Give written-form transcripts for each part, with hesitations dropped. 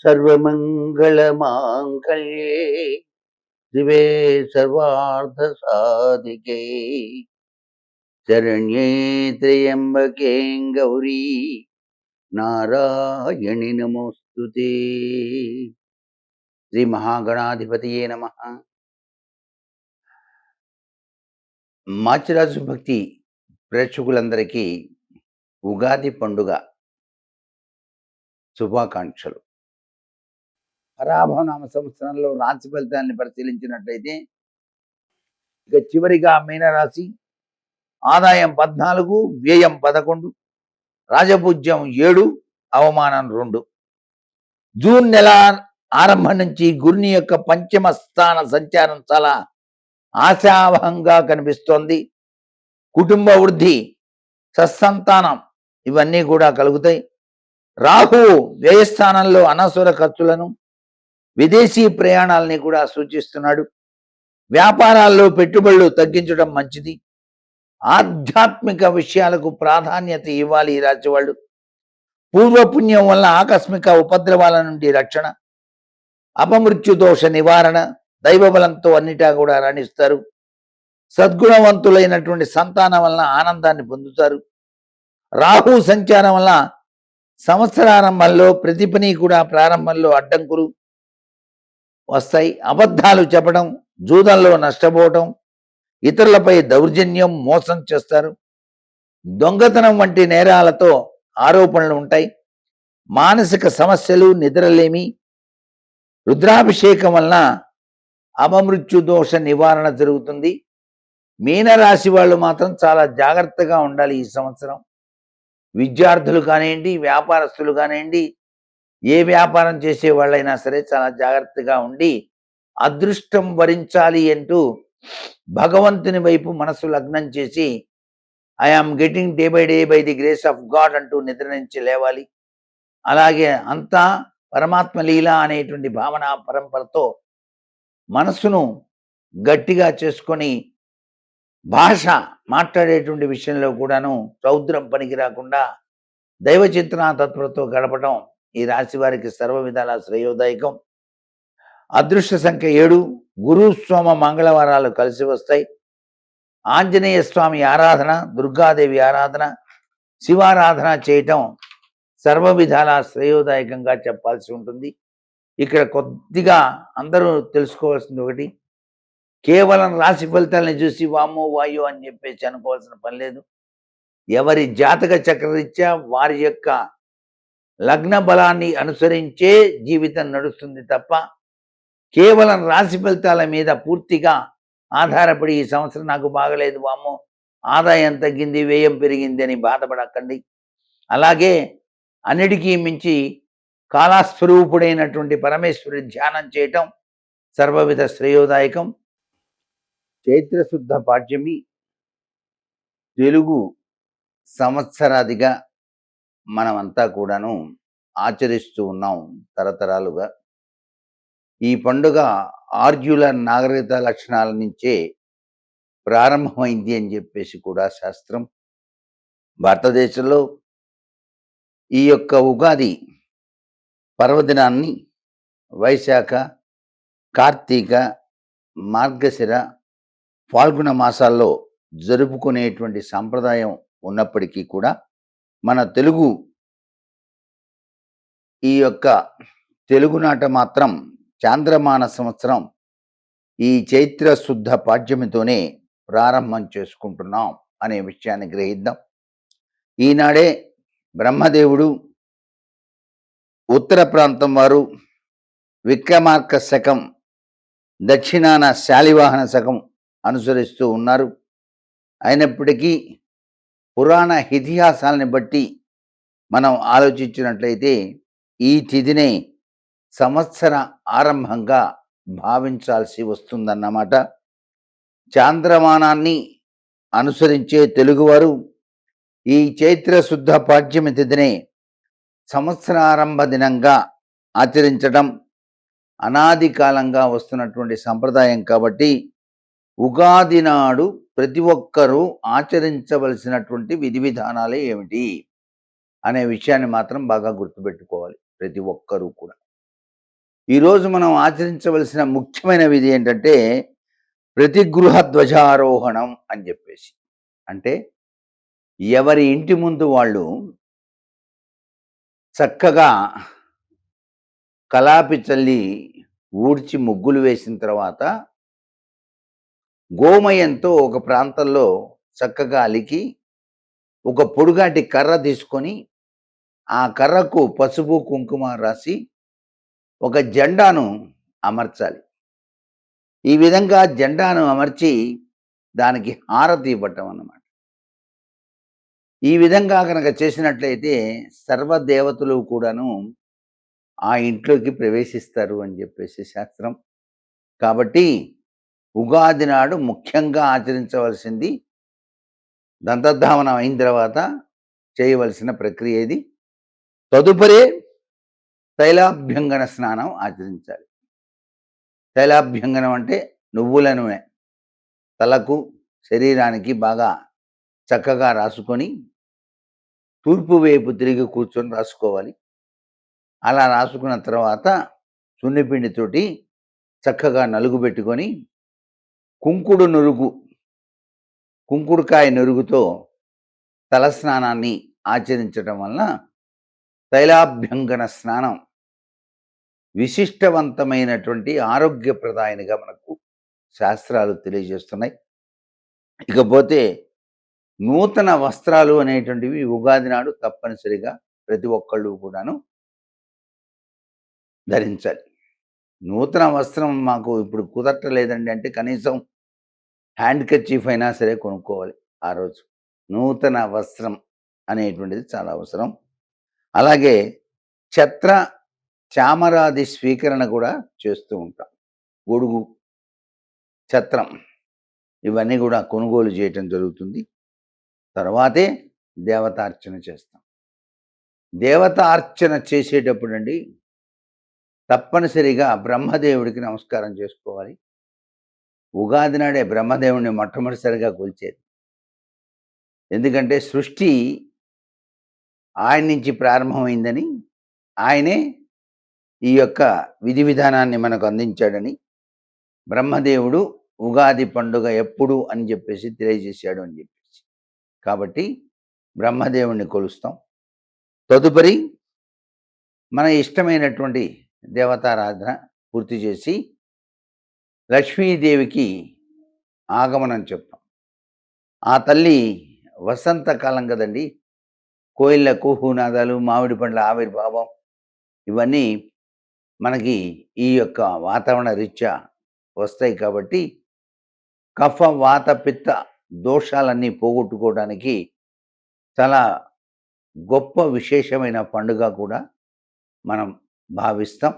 सर्वमङ्गलमाङ्गल्ये शिवे सर्वार्थसाधिके शरण्ये त्र्यम्बके गौरी नारायणि नमोस्तुते। శ్రీ మహాగణాధిపతియే నమః. మాచిరాజు భక్తి ప్రేక్షకులందరికీ ఉగాది పండుగ శుభాకాంక్షలు. పరాభవనామ సంవత్సరంలో రాశి ఫలితాన్ని పరిశీలించినట్లయితే ఇక చివరిగా మీనరాశి ఆదాయం 14, వ్యయం 11, రాజపూజ్యం 7, అవమానం 2. జూన్ నెల ఆరంభం నుంచి గురుని యొక్క పంచమ స్థాన సంచారం చాలా ఆశావహంగా కనిపిస్తోంది. కుటుంబ వృద్ధి, సత్సంతానం ఇవన్నీ కూడా కలుగుతాయి. రాహువు వ్యయస్థానంలో అనవసర ఖర్చులను, విదేశీ ప్రయాణాలని కూడా సూచిస్తున్నాడు. వ్యాపారాల్లో పెట్టుబడులు తగ్గించడం మంచిది. ఆధ్యాత్మిక విషయాలకు ప్రాధాన్యత ఇవ్వాలి ఈ రాశి వాళ్ళు. పూర్వపుణ్యం వల్ల ఆకస్మిక ఉపద్రవాల నుండి రక్షణ, అపమృత్యు దోష నివారణ, దైవబలంతో అన్నిటా కూడా రాణిస్తారు. సద్గుణవంతులైనటువంటి సంతానం వలన ఆనందాన్ని పొందుతారు. రాహు సంచారం వల్ల సంవత్సరారంభంలో ప్రతి పని కూడా ప్రారంభంలో అడ్డంకులు వస్తాయి. అబద్ధాలు చెప్పడం, జూదంలో నష్టపోవటం, ఇతరులపై దౌర్జన్యం, మోసం చేస్తారు. దొంగతనం వంటి నేరాలతో ఆరోపణలు ఉంటాయి. మానసిక సమస్యలు, నిద్రలేమి, రుద్రాభిషేకం వలన అపమృత్యు దోష నివారణ జరుగుతుంది. మీనరాశి వాళ్ళు మాత్రం చాలా జాగ్రత్తగా ఉండాలి ఈ సంవత్సరం. విద్యార్థులు కానివ్వండి, వ్యాపారస్తులు కానివ్వండి, ఏ వ్యాపారం చేసే వాళ్ళైనా సరే చాలా జాగ్రత్తగా ఉండి అదృష్టం వరించాలి అంటూ భగవంతుని వైపు మనసు లగ్నం చేసి I am getting day by day by the grace of God అంటూ నిద్ర నుంచి లేవాలి. అలాగే అంతా పరమాత్మ లీల అనేటువంటి భావన పరంపరతో మనసును గట్టిగా చేసుకొని భాష మాట్లాడేటువంటి విషయంలో కూడాను రౌద్రం పనికి రాకుండా దైవ చింతనా తత్వతో గడపడం ఈ రాశి వారికి సర్వ విధాల శ్రేయోదాయకం. అదృష్ట సంఖ్య 7. గురు, సోమ, మంగళవారాలు కలిసి వస్తాయి. ఆంజనేయ స్వామి ఆరాధన, దుర్గాదేవి ఆరాధన, శివారాధన చేయటం సర్వ విధాల శ్రేయోదాయకంగా చెప్పాల్సి ఉంటుంది. ఇక్కడ కొద్దిగా అందరూ తెలుసుకోవాల్సింది ఒకటి, కేవలం రాశి ఫలితాలని చూసి వామో వాయో అని చెప్పేసి అనుకోవాల్సిన పని లేదు. ఎవరి జాతక చక్రరీత్యా వారి యొక్క లగ్న బలాన్ని అనుసరించే జీవితం నడుస్తుంది తప్ప కేవలం రాశి ఫలితాల మీద పూర్తిగా ఆధారపడి ఈ సంవత్సరం నాకు బాగలేదు వామో, ఆదాయం తగ్గింది, వ్యయం పెరిగింది అని బాధపడకండి. అలాగే అన్నిటికీ మించి కాలస్వరూపుడైనటువంటి పరమేశ్వరుడి ధ్యానం చేయటం సర్వవిధ శ్రేయోదాయకం. చైత్రశుద్ధ పాడ్యమి తెలుగు సంవత్సరాదిగా మనమంతా కూడాను ఆచరిస్తూ ఉన్నాం తరతరాలుగా. ఈ పండుగ ఆర్యుల నాగరికత లక్షణాల నుంచే ప్రారంభమైంది అని చెప్పేసి కూడా శాస్త్రం. భారతదేశంలో ఈ యొక్క ఉగాది పర్వదినాన్ని వైశాఖ, కార్తీక, మార్గశిర, ఫాల్గుణ మాసాల్లో జరుపుకునేటువంటి సాంప్రదాయం ఉన్నప్పటికీ కూడా మన ఈ యొక్క తెలుగునాట మాత్రం చాంద్రమాన సంవత్సరం ఈ చైత్ర శుద్ధ పాడ్యమితోనే ప్రారంభం చేసుకుంటున్నాం అనే విషయాన్ని గ్రహిద్దాం. ఈనాడే బ్రహ్మదేవుడు ఉత్తర ప్రాంతం వారు విక్రమార్క శకం, దక్షిణాన శాలివాహన శకం అనుసరిస్తూ ఉన్నారు. అయినప్పటికీ పురాణ ఇతిహాసాలని బట్టి మనం ఆలోచించినట్లయితే ఈ తిథినే సంవత్సర ఆరంభంగా భావించాల్సి వస్తుందన్నమాట. చాంద్రమానాన్ని అనుసరించే తెలుగువారు ఈ చైత్ర శుద్ధ పాడ్యమి తిథినే సంవత్సరారంభ దినంగా ఆచరించడం అనాది కాలంగా వస్తున్నటువంటి సంప్రదాయం కాబట్టి ఉగాది నాడు ప్రతి ఒక్కరూ ఆచరించవలసినటువంటి విధి విధానాలే ఏమిటి అనే విషయాన్ని మాత్రం బాగా గుర్తుపెట్టుకోవాలి ప్రతి ఒక్కరూ కూడా. ఈరోజు మనం ఆచరించవలసిన ముఖ్యమైన విధి ఏంటంటే ప్రతి గృహ ధ్వజారోహణం అని చెప్పేసి. అంటే ఎవరి ఇంటి ముందు వాళ్ళు చక్కగా కలాపి చల్లి ఊడ్చి ముగ్గులు వేసిన తర్వాత గోమయంతో ఒక ప్రాంతంలో చక్కగా అలికి ఒక పొడుగాటి కర్ర తీసుకొని ఆ కర్రకు పసుపు కుంకుమ రాసి ఒక జెండాను అమర్చాలి. ఈ విధంగా జెండాను అమర్చి దానికి హారతి ఇవ్వటం అన్నమాట. ఈ విధంగా కనుక చేసినట్లయితే సర్వదేవతలు కూడాను ఆ ఇంట్లోకి ప్రవేశిస్తారు అని చెప్పేసి శాస్త్రం. కాబట్టి ఉగాది నాడు ముఖ్యంగా ఆచరించవలసింది దంతధావనం అయిన తర్వాత చేయవలసిన ప్రక్రియ ఇది. తదుపరి తైలాభ్యంగన స్నానం ఆచరించాలి. తైలాభ్యంగనం అంటే నువ్వుల నూనె తలకు శరీరానికి బాగా చక్కగా రాసుకొని తూర్పు వైపు తిరిగి కూర్చొని రాసుకోవాలి. అలా రాసుకున్న తర్వాత సున్నిపిండితోటి చక్కగా నలుగు పెట్టుకొని కుంకుడుకాయ నురుగుతో తలస్నానాన్ని ఆచరించడం వలన తైలాభ్యంగన స్నానం విశిష్టవంతమైనటువంటి ఆరోగ్యప్రదాయనిగా మనకు శాస్త్రాలు తెలియజేస్తున్నాయి. ఇకపోతే నూతన వస్త్రాలు అనేటువంటివి ఉగాది నాడు తప్పనిసరిగా ప్రతి ఒక్కళ్ళు కూడాను ధరించాలి. నూతన వస్త్రం మాకు ఇప్పుడు కుదరట్లేదండి అంటే కనీసం హ్యాండ్ కర్చీఫ్ అయినా సరే కొనుక్కోవాలి. ఆ రోజు నూతన వస్త్రం అనేటువంటిది చాలా అవసరం. అలాగే ఛత్ర చామరాది స్వీకరణ కూడా చేస్తూ ఉంటాం. గొడుగు, ఛత్రం ఇవన్నీ కూడా కొనుగోలు చేయటం జరుగుతుంది. తర్వాతే దేవతార్చన చేస్తాం. దేవతార్చన చేసేటప్పుడు అండి తప్పనిసరిగా బ్రహ్మదేవుడికి నమస్కారం చేసుకోవాలి. ఉగాది నాడే బ్రహ్మదేవుడిని మొట్టమొదటిసారిగా కొలిచేది. ఎందుకంటే సృష్టి ఆయన నుంచి ప్రారంభమైందని, ఆయనే ఈ యొక్క విధి విధానాన్ని మనకు అందించాడని, బ్రహ్మదేవుడు ఉగాది పండుగ ఎప్పుడు అని చెప్పేసి తెలియజేశాడు అని చెప్పేసి. కాబట్టి బ్రహ్మదేవుణ్ణి కొలుస్తాం. తదుపరి మన ఇష్టమైనటువంటి దేవతారాధన పూర్తి చేసి లక్ష్మీదేవికి ఆగమనం చెప్తాం. ఆ తల్లి వసంతకాలం కదండి, కోయిళ్ళ కుహునాదాలు, మామిడి పండ్ల ఆవిర్భావం ఇవన్నీ మనకి ఈ యొక్క వాతావరణ రీత్యా వస్తాయి. కాబట్టి కఫ వాత పిత్త దోషాలన్నీ పోగొట్టుకోవడానికి చాలా గొప్ప విశేషమైన పండుగ కూడా మనం భావిస్తాం.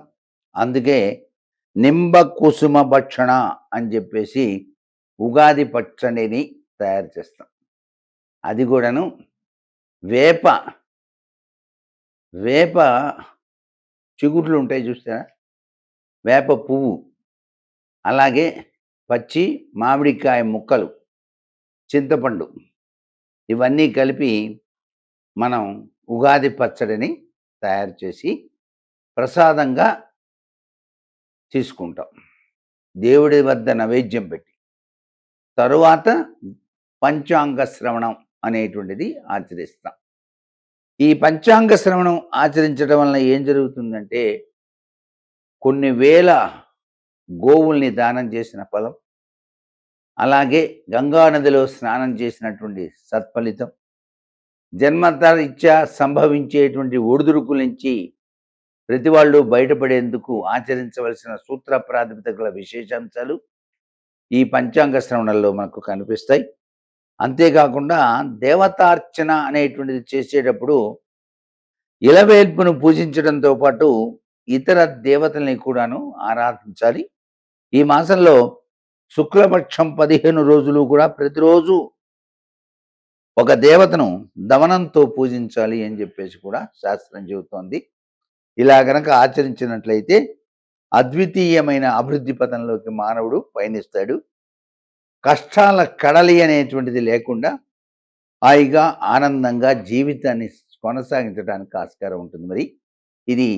అందుకే నింబ కుసుమ భక్షణ అని చెప్పేసి ఉగాది పచ్చడిని తయారు చేస్తాం. అది కూడాను వేప చిగుర్లు ఉంటాయి చూస్తారా, వేప పువ్వు, అలాగే పచ్చి మామిడికాయ ముక్కలు, చింతపండు ఇవన్నీ కలిపి మనం ఉగాది పచ్చడిని తయారు చేసి ప్రసాదంగా తీసుకుంటాం. దేవుడి వద్ద నైవేద్యం పెట్టి తరువాత పంచాంగ శ్రవణం అనేటువంటిది ఆచరిస్తాం. ఈ పంచాంగ శ్రవణం ఆచరించడం వలన ఏం జరుగుతుందంటే కొన్ని వేల గోవుల్ని దానం చేసిన ఫలం, అలాగే గంగానదిలో స్నానం చేసినటువంటి సత్ఫలితం, జన్మతరీత్యా సంభవించేటువంటి ఒడిదుడుకుల నుంచి ప్రతి వాళ్ళు బయటపడేందుకు ఆచరించవలసిన సూత్ర ప్రాతిపదికల విశేషాంశాలు ఈ పంచాంగ శ్రవణంలో మనకు కనిపిస్తాయి. అంతేకాకుండా దేవతార్చన అనేటువంటిది చేసేటప్పుడు ఇలవేల్పును పూజించడంతో పాటు ఇతర దేవతల్ని కూడాను ఆరాధించాలి. ఈ మాసంలో శుక్లపక్షం 15 రోజులు కూడా ప్రతిరోజు ఒక దేవతను దమనంతో పూజించాలి అని చెప్పేసి కూడా శాస్త్రం చెబుతోంది. ఇలా గనక ఆచరించినట్లయితే అద్వితీయమైన అభివృద్ధి పథంలోకి మానవుడు పయనిస్తాడు. కష్టాల కడలి అనేటువంటిది లేకుండా హాయిగా ఆనందంగా జీవితాన్ని కొనసాగించడానికి ఆస్కారం ఉంటుంది. మరి ఇది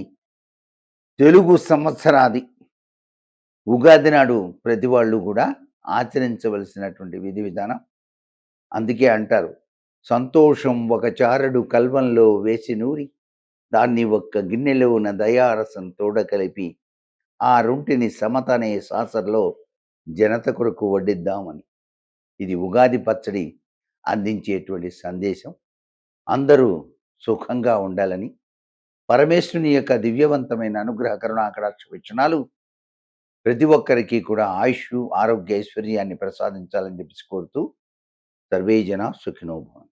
తెలుగు సంవత్సరాది ఉగాది నాడు ప్రతి వాళ్ళు కూడా ఆచరించవలసినటువంటి విధి విధానం. అందుకే అంటారు, సంతోషం ఒక చారడు కల్వంలో వేసి నూరి దాన్ని ఒక్క గిన్నెలోన దయారసం తోడ కలిపి ఆ రొంటిని సమతనే సాసర్లో జనత కొరకు వడ్డిద్దామని. ఇది ఉగాది పచ్చడి అందించేటువంటి సందేశం. అందరూ సుఖంగా ఉండాలని, పరమేశ్వరుని యొక్క దివ్యవంతమైన అనుగ్రహ కరుణాకటాక్ష వీక్షణాలు ప్రతి ఒక్కరికి కూడా ఆయుష్షు, ఆరోగ్య, ఐశ్వర్యాన్ని ప్రసాదించాలని చెప్పేసి కోరుతూ సర్వే జనా సుఖినో భవంతు.